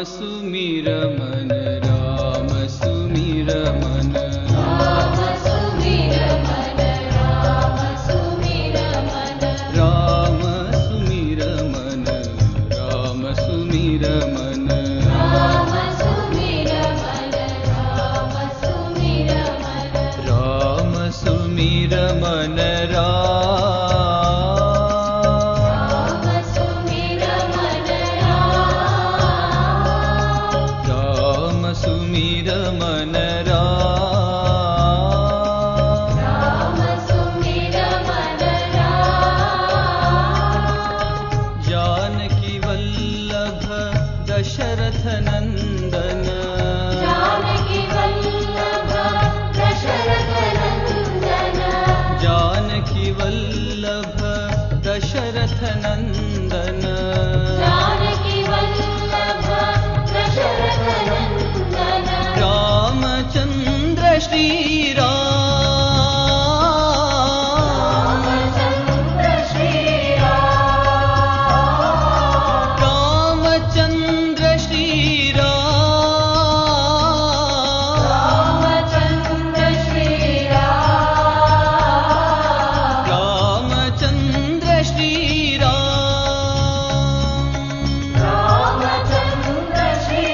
सुमिर मन राम सुमिर मन राम सुमिर मन राम सुमिर मन राम सुमिर मन राम सुमिर मन राम सुमिर मन राम सुमिर मन राम सुमिर मन राम सुमिर मन राम सुमिर मन राम सुमिर मन जानकी वल्लभ दशरथ नंदन जानकी वल्लभ दशरथ नंदन जानकी वल्लभ दशरथ नंदन जानकी वल्लभ दशरथ नंदन रामचंद्र श्री रामचंद्र श्री रामचंद्र श्री रामचंद्र श्री रामचंद्र श्री रामचंद्र श्री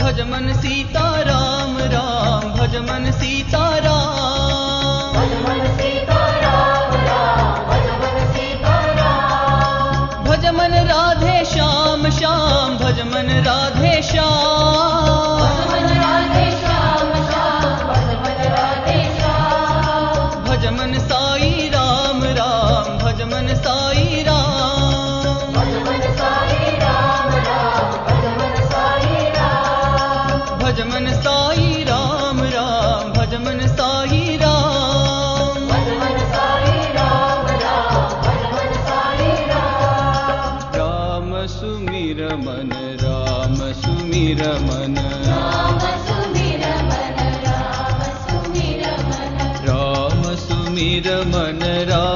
भजमन सीता राम राम भजमन सीता राम भजमन सीता राम राम भजमन सीता राम भजमन राधे श्याम श्याम भजमन राधे श्याम भजमन राधे श्याम श्याम भजमन राधे श्याम भजमन साई राम राम भजमन साई राम भजमन साई राम राम भजमन साई राम भजमन साई राम राम भजमन साई राम भजमन साई राम राम भजमन साई राम राम सुमिर मन राम सुमिर मन राम सुमिर मन राम सुमिर मन राम सुमिर मन राम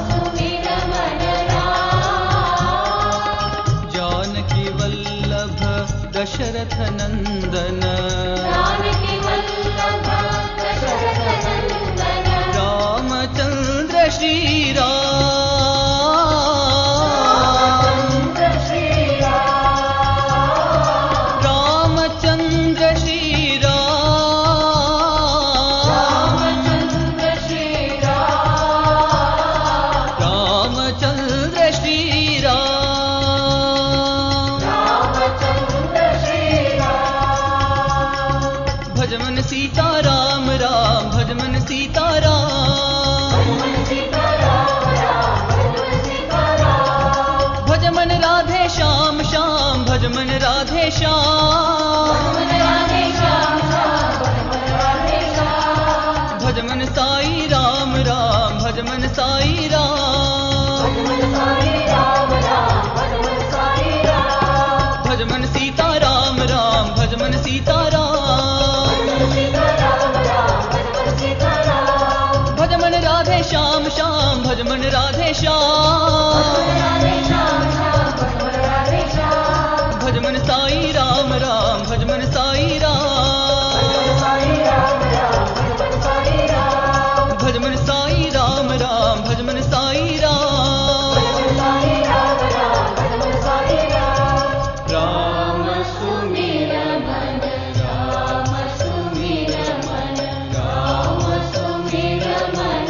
सुमिर मन जानकी वल्लभ दशरथ नंदन जानकी वल्लभ दशरथ नंदन रामचंद्र श्री रामचंद्र श्री रामचंद्र श्री रामचंद्र श्री रामचंद्र श्री रामचंद्र श्री भजमन सीता राम राम भजमन सीता राम भजमन सीता राम राम भजमन सीता राम भजमन राधे श्याम श्याम भजमन राधे श्याम भजमन राधे श्याम श्याम भजमन राधे श्याम भजमन साई राम राम भजमन साई राम भजमन साई राम राम भजमन साई राम भजमन सीता राम राम भजमन सीता राम भजमन सीता राम राम भजमन सीता राम भजमन राधे श्याम श्याम भजमन राधे श्याम भजमन राधे श्याम श्याम भजमन राधे श्याम भजमन साई राम राम भजमन साई भजमन राम साई राम राम भजमन साई राम भजमन साई राम राम भजमन साई भजमन राम साई राम राम भजमन साई राम राम सुमिर मन राम सुमिर मन राम सुमिर मन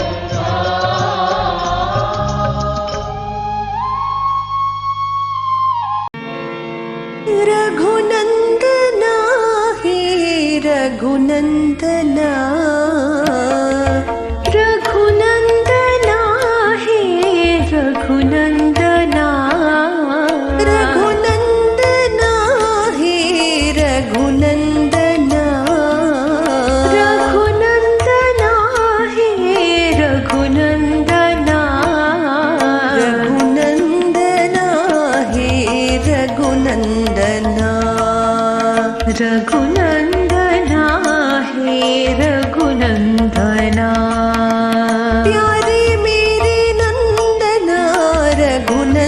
रघुनंदना हे रघुनंदना रघुनंदना हे रघुनंदना रघुनंदना हे रघुनंदना रघुनंदना हे रघुनंदना रघुनंदना हे रघुनंदना रघुनंदना हे रघुनंदना प्यारे मेरे नंदना रघुनंदना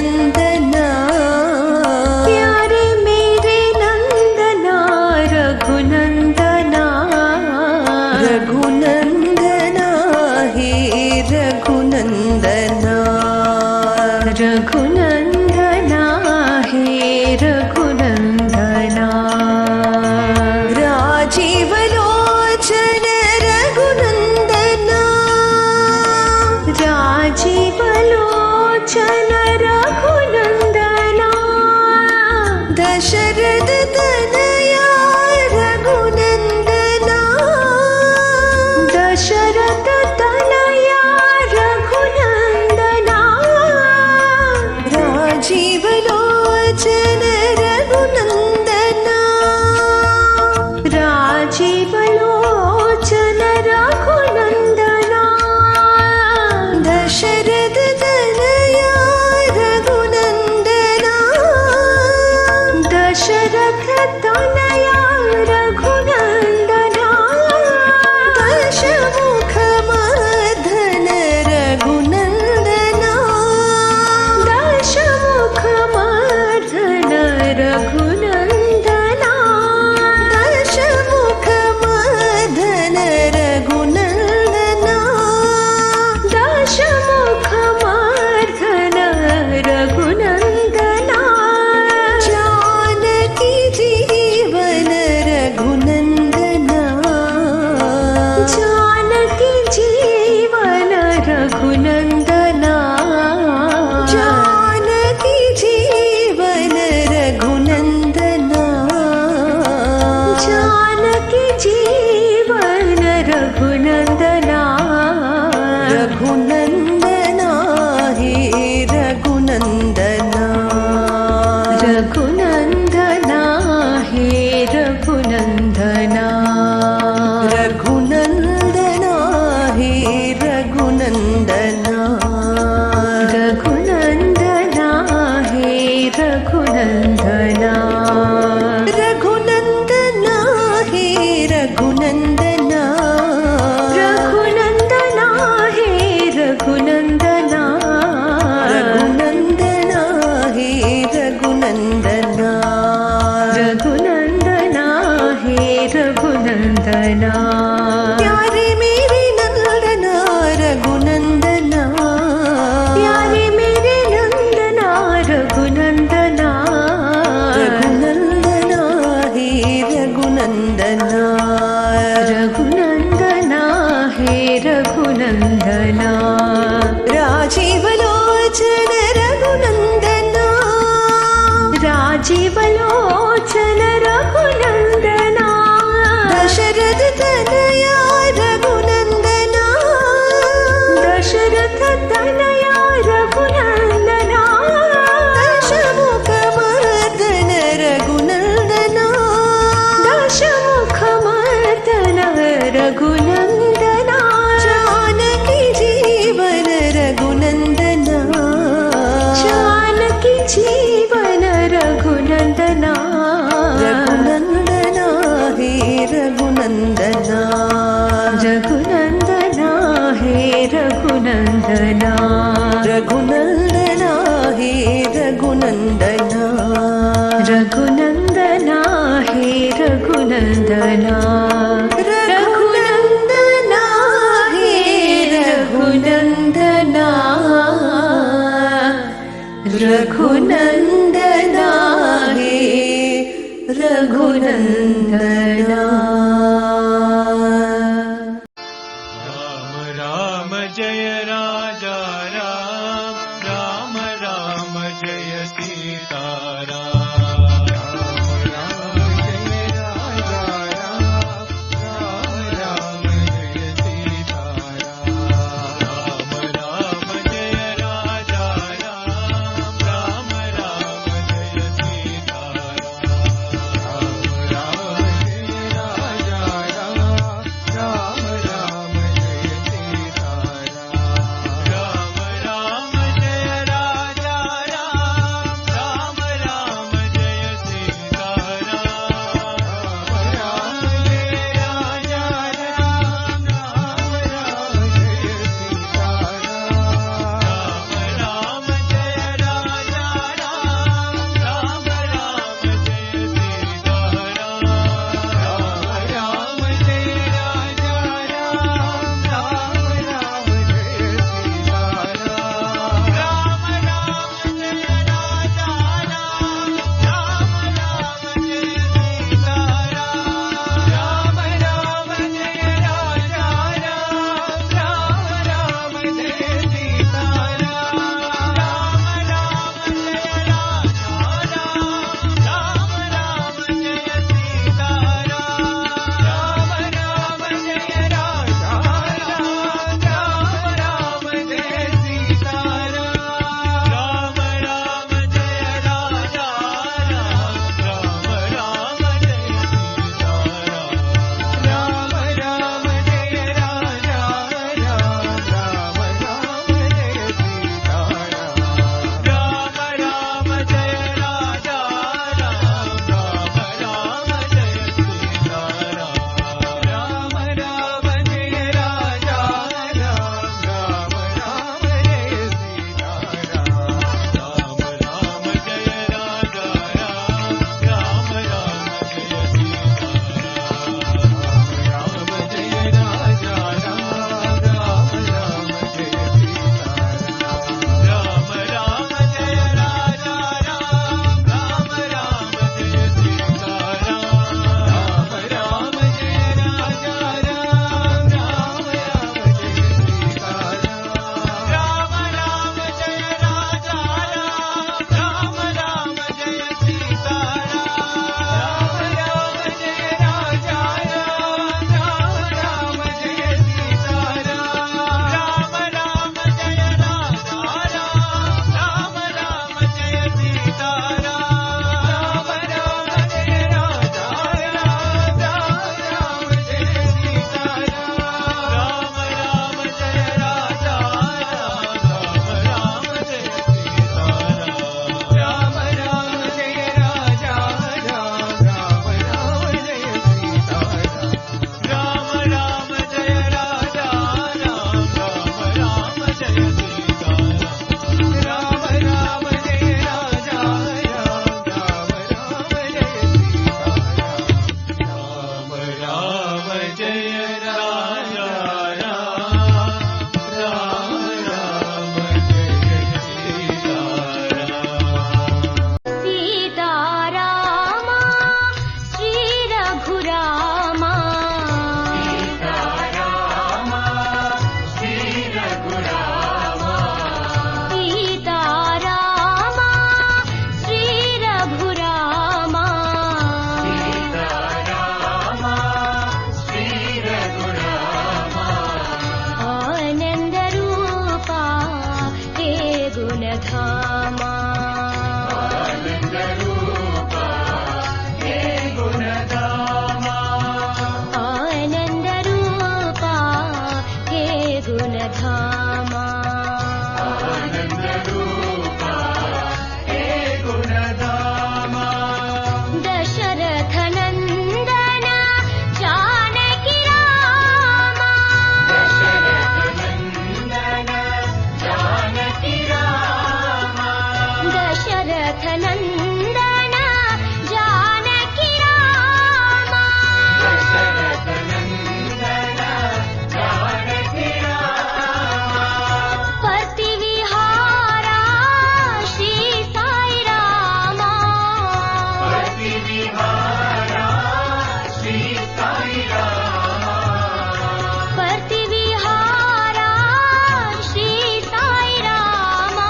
रघुनंदना रघुनंदना हे रघुनंदना रघुनंदना हे रघुनंदना रघुनंदना हे रघुनंदना रघुनंदना हे रघुनंदना रघुनंदना हे रघुनंदना। राम राम जय राजा राम, राम राम जय सीता राम, राम राम जय राजा राम, राम राम जय सीता राम, राम राम जय राजा राम, राम राम जय सीता राम, राम राम जय राजा राम, राम राम जय सीता राम, राम राम जय राजा राम, राम राम जय सीता दशरथ नंदन जान दशरथ नंदन जानकी रामा दशरथ नंदन जानकी रामा पति विहारा श्री साई रामा पति विहारा श्री साई रामा पति विहारा श्री साई रामा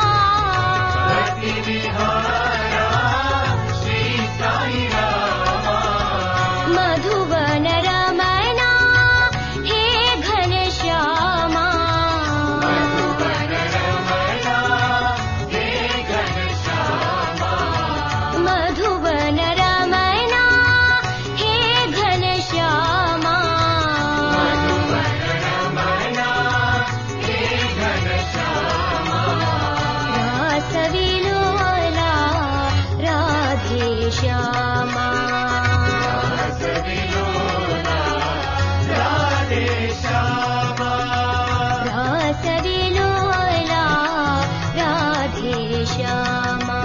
पति विहारा श्री साई रामा मधुवन रमना हे घनश्यामा मधुवन रमना हे घनश्यामा मधुवन रमना हे घनश्यामा मधुवन रमना हे घनश्यामा रास विलोला राधे श्यामा रास विलोला राधे श्यामा रास विलोला राधे श्यामा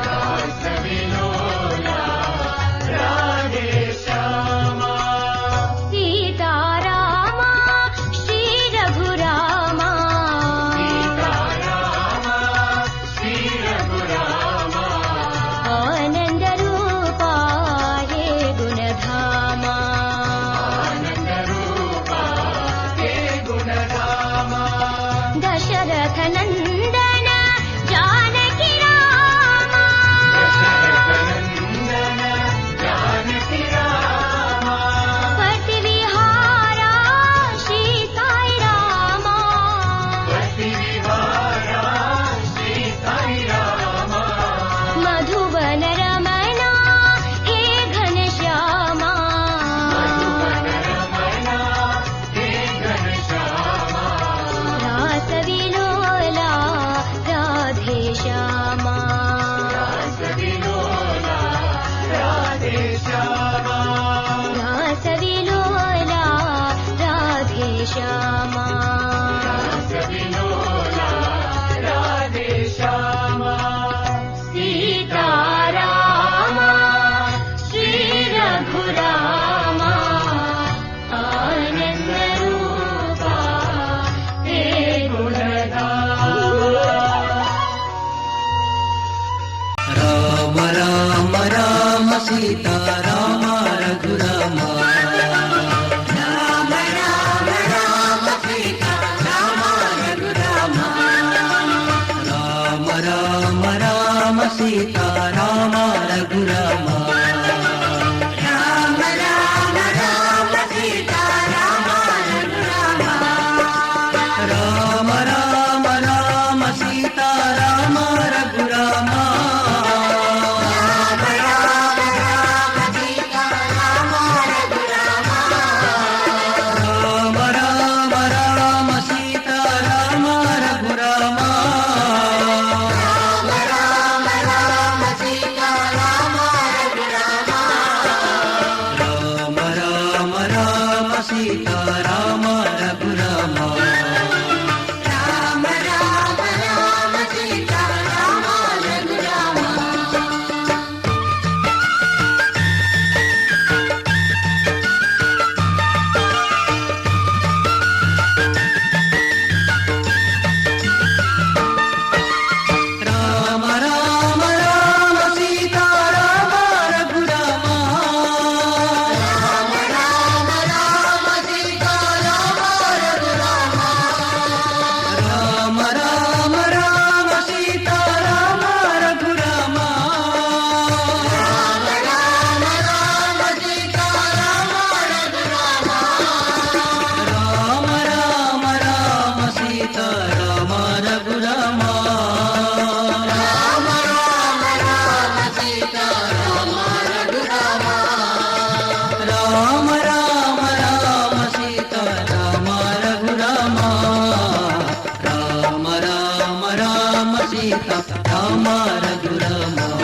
रास विलोला राधे श्यामा सीतारामा श्री रघुरामा सीतारामा श्री रघुरामा आनंद रूपा हे गुणधामा आनंद रूपा हे गुणधामा दशरथ नंदन जानकी रामा दशरथ नंदन जानकी रामा पति विहारा श्री साई रामा पति विहारा श्री साई रामा मधुवन रमना हे घनश्यामा मधुवन रमना हे घनश्यामा रास विलोला राधे श्यामा रास विलोला राधे श्यामा रास विलोला राधे श्यामा रास विलोला राधे श्यामा सीतारामा श्री रघुरामा आनंद रूपा हे गुणधामा राम राम राम सीता राम रघुराम राम राम राम सीता राम रघुराम राम राम राम सीता राम रघुराम राम राम राम सीता राम रघुराम राम राम राम सीता राम रघुराम राम राम राम सीता राम रघुराम राम राम राम सीता राम रघुराम राम राम राम सीता राम रघुराम राम राम राम सीता राम रघुराम राम राम राम सीता राम रघुराम राम राम राम सीता राम रघुराम राम राम राम सीता राम रघुराम राम राम राम सीता राम रघुराम राम राम राम सीता राम रघुराम राम राम राम सीता राम रघुराम राम राम राम सीता राम रघुराम राम राम राम सीता राम रघुराम